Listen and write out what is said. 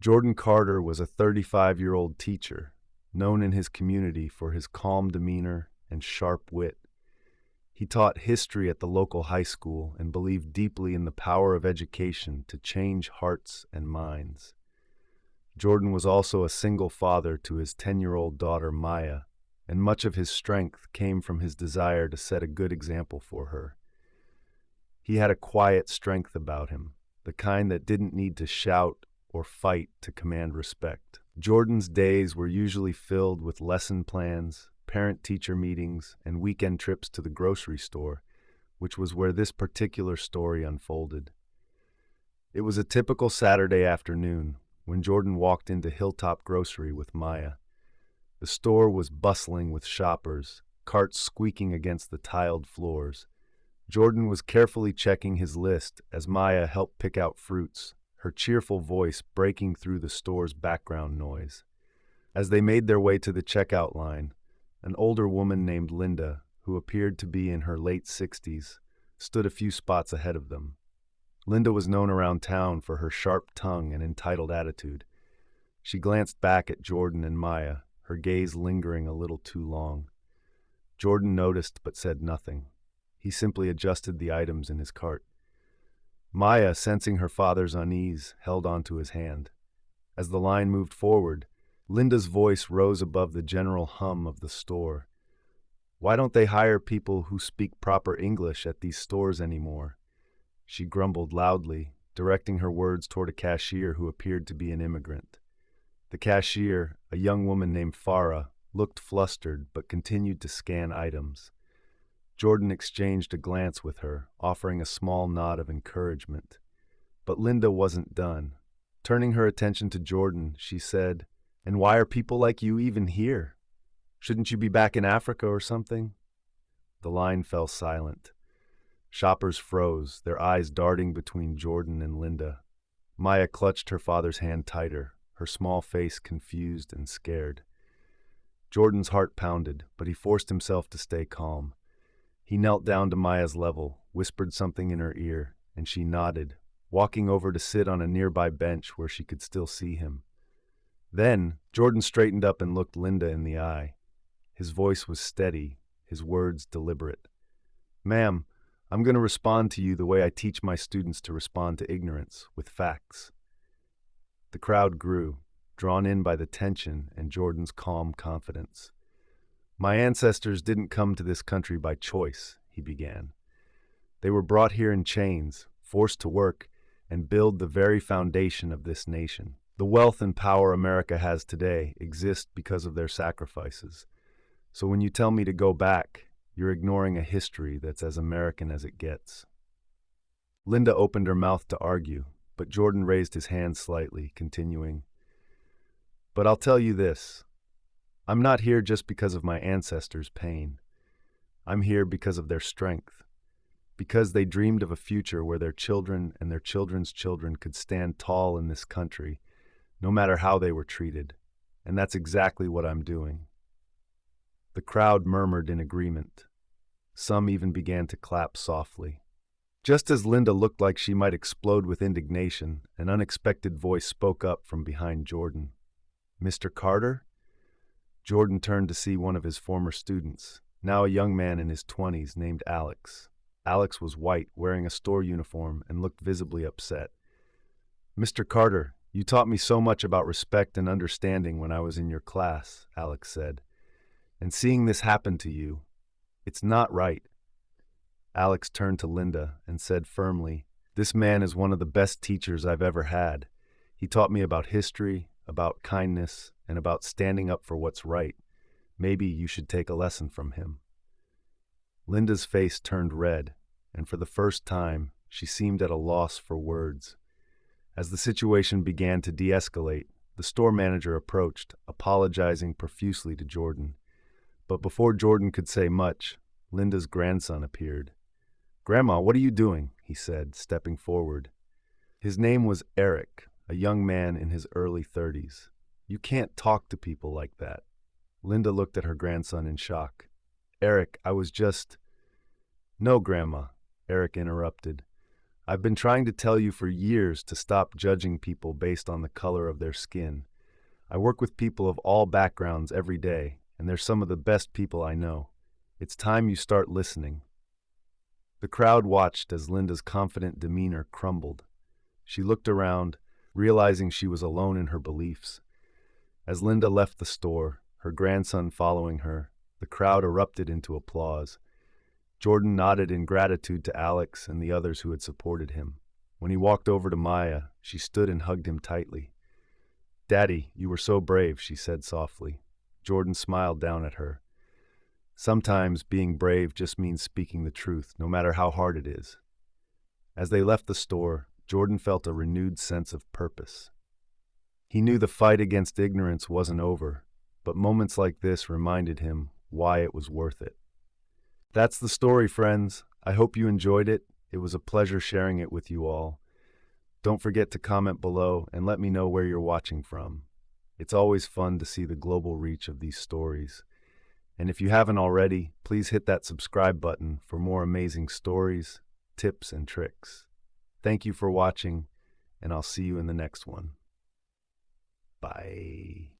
Jordan Carter was a 35-year-old teacher, known in his community for his calm demeanor and sharp wit. He taught history at the local high school and believed deeply in the power of education to change hearts and minds. Jordan was also a single father to his 10-year-old daughter Maya, and much of his strength came from his desire to set a good example for her. He had a quiet strength about him, the kind that didn't need to shout or fight to command respect. Jordan's days were usually filled with lesson plans, parent-teacher meetings, and weekend trips to the grocery store, which was where this particular story unfolded. It was a typical Saturday afternoon when Jordan walked into Hilltop Grocery with Maya. The store was bustling with shoppers, carts squeaking against the tiled floors. Jordan was carefully checking his list as Maya helped pick out fruits, her cheerful voice breaking through the store's background noise. As they made their way to the checkout line, an older woman named Linda, who appeared to be in her late 60s, stood a few spots ahead of them. Linda was known around town for her sharp tongue and entitled attitude. She glanced back at Jordan and Maya, her gaze lingering a little too long. Jordan noticed but said nothing. He simply adjusted the items in his cart. Maya, sensing her father's unease, held onto his hand. As the line moved forward, Linda's voice rose above the general hum of the store. "Why don't they hire people who speak proper English at these stores anymore?" She grumbled loudly, directing her words toward a cashier who appeared to be an immigrant. The cashier, a young woman named Farah, looked flustered but continued to scan items. Jordan exchanged a glance with her, offering a small nod of encouragement. But Linda wasn't done. Turning her attention to Jordan, she said, "And why are people like you even here? Shouldn't you be back in Africa or something?" The line fell silent. Shoppers froze, their eyes darting between Jordan and Linda. Maya clutched her father's hand tighter, her small face confused and scared. Jordan's heart pounded, but he forced himself to stay calm. He knelt down to Maya's level, whispered something in her ear, and she nodded, walking over to sit on a nearby bench where she could still see him. Then, Jordan straightened up and looked Linda in the eye. His voice was steady, his words deliberate. "Ma'am, I'm going to respond to you the way I teach my students to respond to ignorance, with facts." The crowd grew, drawn in by the tension and Jordan's calm confidence. "My ancestors didn't come to this country by choice," he began. "They were brought here in chains, forced to work, and build the very foundation of this nation. The wealth and power America has today exist because of their sacrifices. So when you tell me to go back, you're ignoring a history that's as American as it gets." Linda opened her mouth to argue, but Jordan raised his hand slightly, continuing, "But I'll tell you this. I'm not here just because of my ancestors' pain. I'm here because of their strength, because they dreamed of a future where their children and their children's children could stand tall in this country, no matter how they were treated, and that's exactly what I'm doing." The crowd murmured in agreement. Some even began to clap softly. Just as Linda looked like she might explode with indignation, an unexpected voice spoke up from behind Jordan. "Mr. Carter?" Jordan turned to see one of his former students, now a young man in his 20s named Alex. Alex was white, wearing a store uniform, and looked visibly upset. "Mr. Carter, you taught me so much about respect and understanding when I was in your class," Alex said. "And seeing this happen to you, it's not right." Alex turned to Linda and said firmly, "This man is one of the best teachers I've ever had. He taught me about history, about kindness, and about standing up for what's right. Maybe you should take a lesson from him." Linda's face turned red, and for the first time, she seemed at a loss for words. As the situation began to de-escalate, the store manager approached, apologizing profusely to Jordan. But before Jordan could say much, Linda's grandson appeared. "Grandma, what are you doing?" he said, stepping forward. His name was Eric, a young man in his early 30s. "You can't talk to people like that." Linda looked at her grandson in shock. "Eric, I was just—" "No, Grandma," Eric interrupted. I've been trying to tell you for years to stop judging people based on the color of their skin. I work with people of all backgrounds every day, and they're some of the best people I know. It's time you start listening. The crowd watched as Linda's confident demeanor crumbled. She looked around, realizing she was alone in her beliefs. As Linda left the store, her grandson following her, the crowd erupted into applause. Jordan nodded in gratitude to Alex and the others who had supported him. When he walked over to Maya, she stood and hugged him tightly. "Daddy, you were so brave," she said softly. Jordan smiled down at her. Sometimes being brave just means speaking the truth, no matter how hard it is. As they left the store, Jordan felt a renewed sense of purpose. He knew the fight against ignorance wasn't over, but moments like this reminded him why it was worth it. That's the story, friends. I hope you enjoyed it. It was a pleasure sharing it with you all. Don't forget to comment below and let me know where you're watching from. It's always fun to see the global reach of these stories. And if you haven't already, please hit that subscribe button for more amazing stories, tips, and tricks. Thank you for watching, and I'll see you in the next one. Bye.